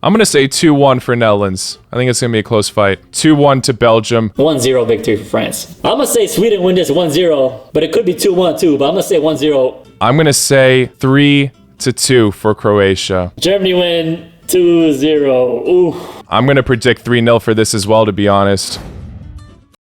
I'm going to say 2-1 for Netherlands. I think it's going to be a close fight. 2-1 to Belgium. 1-0 victory for France. I'm going to say Sweden win this 1-0, but it could be 2-1 too, but I'm going to say 1-0. I'm going to say 3-2 for Croatia. Germany win 2-0. Ooh. I'm going to predict 3-0 for this as well, to be honest.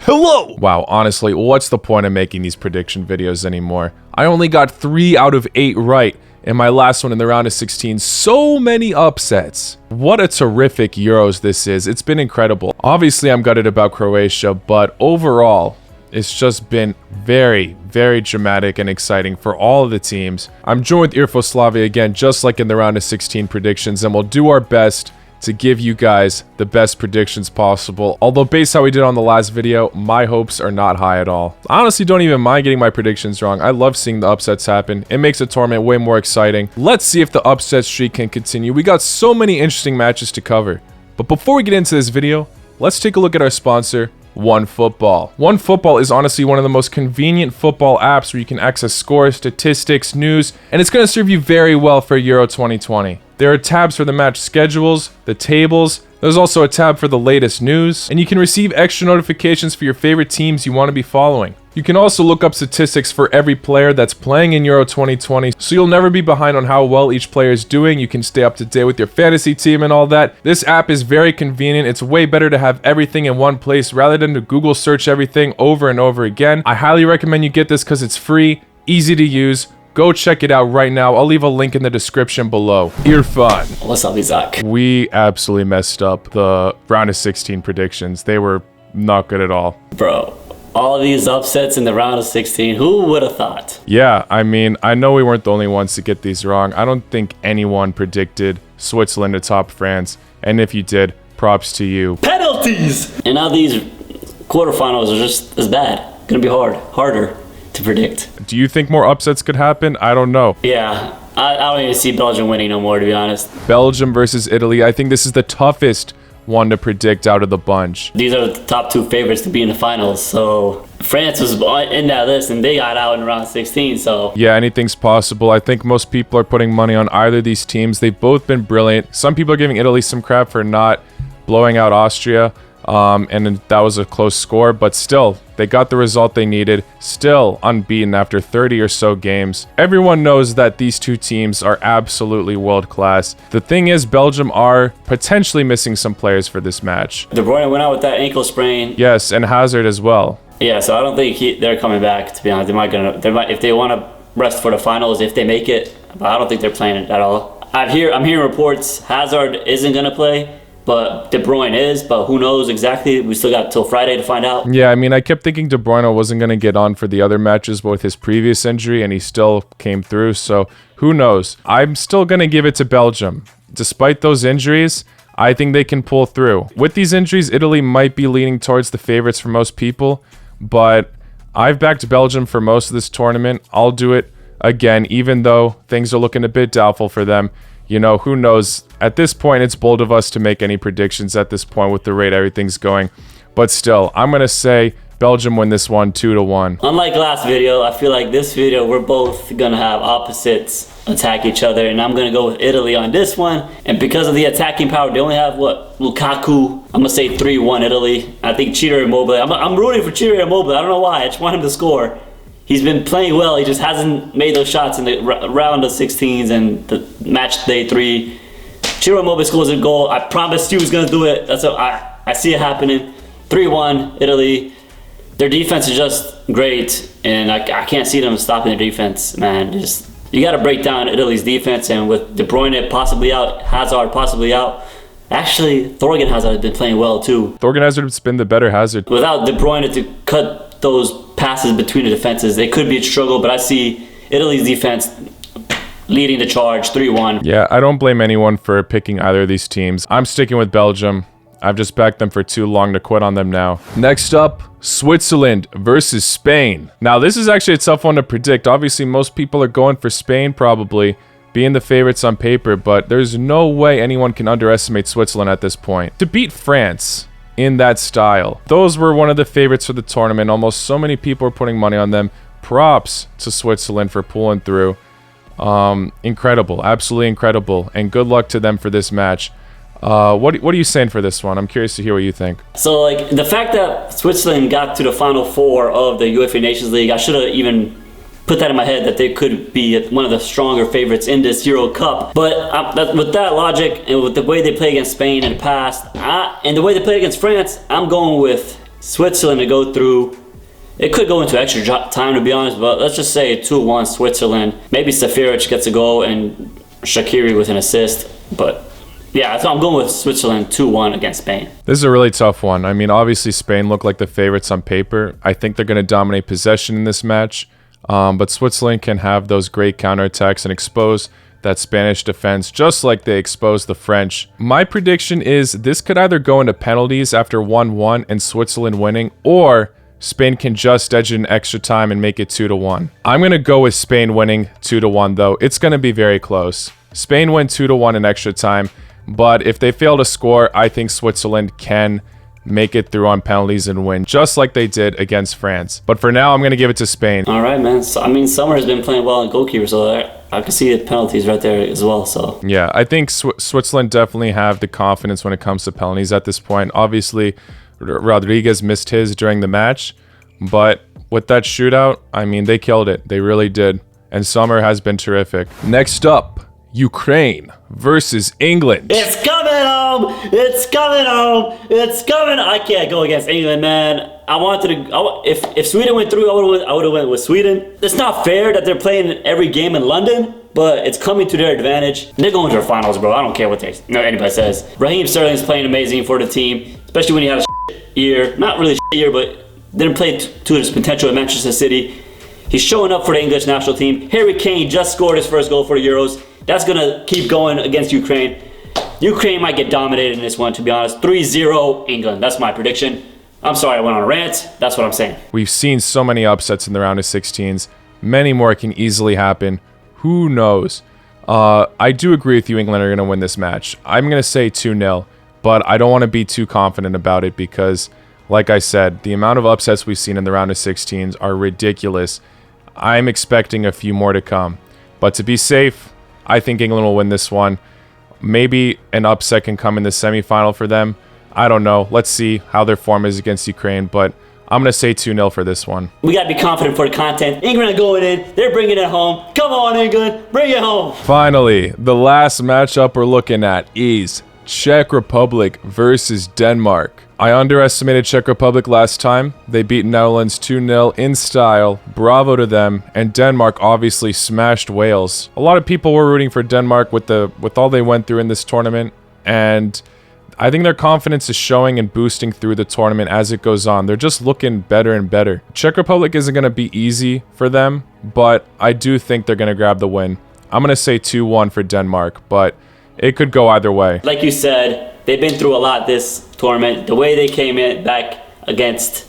Hello! Wow, honestly, what's the point of making these prediction videos anymore? I only got 3 out of 8 right in my last one in the round of 16. So many upsets. What a terrific Euros this is. It's been incredible. Obviously, I'm gutted about Croatia, but overall, it's just been very, very dramatic and exciting for all of the teams. I'm joined with Irfoslavia again, just like in the round of 16 predictions, and we'll do our best to give you guys the best predictions possible. Although based how we did on the last video, my hopes are not high at all. I honestly don't even mind getting my predictions wrong. I love seeing the upsets happen. It makes the tournament way more exciting. Let's see if the upset streak can continue. We got so many interesting matches to cover. But before we get into this video, let's take a look at our sponsor, OneFootball. OneFootball is honestly one of the most convenient football apps where you can access scores, statistics, news, and it's going to serve you very well for Euro 2020. There are tabs for the match schedules, the tables, there's also a tab for the latest news, and you can receive extra notifications for your favorite teams you want to be following. You can also look up statistics for every player that's playing in Euro 2020, so you'll never be behind on how well each player is doing. You can stay up to date with your fantasy team and all that. This app is very convenient. It's way better to have everything in one place rather than to Google search everything over and over again. I highly recommend you get this because it's free, easy to use. Go check it out right now. I'll leave a link in the description below. Irfan. What's up, Isaac? We absolutely messed up the round of 16 predictions. They were not good at all. Bro, all these upsets in the round of 16, who would have thought? Yeah, I mean, I know we weren't the only ones to get these wrong. I don't think anyone predicted Switzerland to top France. And if you did, props to you. Penalties! And now these quarterfinals are just as bad. Gonna be harder to predict. Do you think more upsets could happen? I don't know. Yeah, I don't even see Belgium winning no more, to be honest. Belgium versus Italy. I think this is the toughest one to predict out of the bunch. These are the top 2 favorites to be in the finals, so France was in that list and they got out in round 16, so yeah, anything's possible. I think most people are putting money on either of these teams. They've both been brilliant. Some people are giving Italy some crap for not blowing out Austria. And that was a close score, but still, they got the result they needed. Still unbeaten after 30 or so games. Everyone knows that these two teams are absolutely world class. The thing is, Belgium are potentially missing some players for this match. De Bruyne went out with that ankle sprain. Yes, and Hazard as well. Yeah, so I don't think they're coming back, to be honest. They might if they want to rest for the finals, if they make it, but I don't think they're playing it at all. I'm hearing reports Hazard isn't gonna play, but De Bruyne is, but who knows exactly? We still got till Friday to find out. Yeah, I mean, I kept thinking De Bruyne wasn't going to get on for the other matches with his previous injury, and he still came through, so who knows? I'm still going to give it to Belgium. Despite those injuries, I think they can pull through. With these injuries, Italy might be leaning towards the favorites for most people, but I've backed Belgium for most of this tournament. I'll do it again, even though things are looking a bit doubtful for them. You know, who knows? At this point, it's bold of us to make any predictions at this point with the rate everything's going. But still, I'm going to say Belgium win this one 2-1. Unlike last video, I feel like this video, we're both going to have opposites attack each other. And I'm going to go with Italy on this one. And because of the attacking power, they only have, Lukaku. I'm going to say 3-1 Italy. I think Ciro Immobile. I'm rooting for Ciro Immobile. I don't know why. I just want him to score. He's been playing well. He just hasn't made those shots in the round of 16s and the match day 3. Ciro Immobile scores a goal. I promised you he was going to do it. I see it happening. 3-1 Italy. Their defense is just great, and I can't see them stopping their defense, man. You got to break down Italy's defense, and with De Bruyne possibly out, Hazard possibly out. Actually, Thorgan Hazard has been playing well too. Thorgan Hazard's been the better Hazard. Without De Bruyne to cut those passes between the defenses, they could be a struggle, but I see Italy's defense leading the charge 3-1. Yeah, I don't blame anyone for picking either of these teams. I'm sticking with Belgium. I've just backed them for too long to quit on them now. Next up, Switzerland versus Spain. Now, this is actually a tough one to predict. Obviously, most people are going for Spain probably, being the favorites on paper, but there's no way anyone can underestimate Switzerland at this point. To beat France in that style, those were one of the favorites for the tournament. Almost so many people are putting money on them. Props to Switzerland for pulling through. Incredible, absolutely incredible, and good luck to them for this match. What are you saying for this one? I'm curious to hear what you think. So, like, the fact that Switzerland got to the Final Four of the UEFA Nations League, I should have even put that in my head that they could be one of the stronger favorites in this Euro Cup. But with that logic and with the way they play against Spain in the past, and the way they play against France, I'm going with Switzerland to go through. It could go into extra time, to be honest, but let's just say 2-1 Switzerland. Maybe Safiric gets a goal and Shaqiri with an assist. But yeah, so I'm going with Switzerland 2-1 against Spain. This is a really tough one. I mean, obviously Spain look like the favorites on paper. I think they're going to dominate possession in this match. But Switzerland can have those great counterattacks and expose that Spanish defense just like they exposed the French. My prediction is this could either go into penalties after 1-1 and Switzerland winning, or Spain can just edge it in extra time and make it 2-1. I'm going to go with Spain winning 2-1 though. It's going to be very close. Spain win 2-1 in extra time, but if they fail to score, I think Switzerland can make it through on penalties and win, just like they did against France. But for now, I'm going to give it to Spain. All right, man. So, I mean, Summer has been playing well in goalkeeper, so I can see the penalties right there as well. So yeah, I think Switzerland definitely have the confidence when it comes to penalties at this point. Obviously, Rodriguez missed his during the match, but with that shootout, I mean, they killed it. They really did. And Summer has been terrific. Next up, Ukraine versus England. It's coming home! It's coming home! It's coming! I can't go against England, man. If Sweden went through, I would have went with Sweden. It's not fair that they're playing every game in London, but it's coming to their advantage. They're going to the finals, bro. I don't care what anybody says. Raheem Sterling's playing amazing for the team, especially when he had a year. Not really a year, but didn't play to his potential at Manchester City. He's showing up for the English national team. Harry Kane just scored his first goal for the Euros. That's going to keep going against Ukraine. Ukraine might get dominated in this one, to be honest. 3-0 England. That's my prediction. I'm sorry I went on a rant. That's what I'm saying. We've seen so many upsets in the round of 16s. Many more can easily happen. Who knows? I do agree with you, England are going to win this match. I'm going to say 2-0, but I don't want to be too confident about it because, like I said, the amount of upsets we've seen in the round of 16s are ridiculous. I'm expecting a few more to come. But to be safe, I think England will win this one. Maybe an upset can come in the semifinal for them. I don't know. Let's see how their form is against Ukraine, but I'm going to say 2-0 for this one. We got to be confident for the content. England are going in. They're bringing it home. Come on, England. Bring it home. Finally, the last matchup we're looking at is Czech Republic versus Denmark. I underestimated Czech Republic last time. They beat Netherlands 2-0 in style. Bravo to them. And Denmark obviously smashed Wales. A lot of people were rooting for Denmark with all they went through in this tournament, and I think their confidence is showing and boosting through the tournament as it goes on. They're just looking better and better. Czech Republic isn't going to be easy for them, but I do think they're going to grab the win. I'm going to say 2-1 for Denmark, but it could go either way. Like you said, they've been through a lot this tournament. The way they came in back against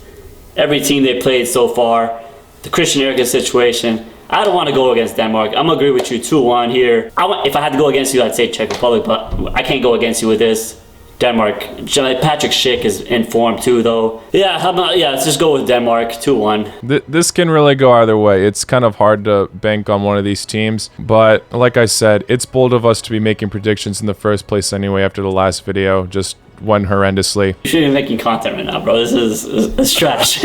every team they played so far, the Christian Eriksen situation. I don't want to go against Denmark. I'm going to agree with you 2-1 here. If I had to go against you, I'd say Czech Republic, but I can't go against you with this. Denmark. Patrick Schick is in form too, though. Yeah, let's just go with Denmark 2-1. This can really go either way. It's kind of hard to bank on one of these teams, but like I said, it's bold of us to be making predictions in the first place anyway after the last video. Just went horrendously. You shouldn't be making content right now, bro. This is trash.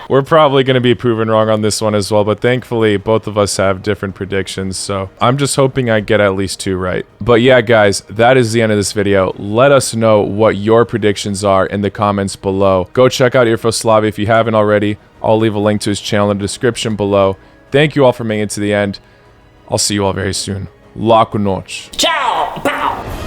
We're probably going to be proven wrong on this one as well, but thankfully both of us have different predictions, so I'm just hoping I get at least 2 right. But yeah, guys, that is the end of this video. Let us know what your predictions are in the comments below. Go check out Irfoslavia if you haven't already. I'll leave a link to his channel in the description below. Thank you all for making it to the end. I'll see you all very soon. Laku noc. Ciao! Pow!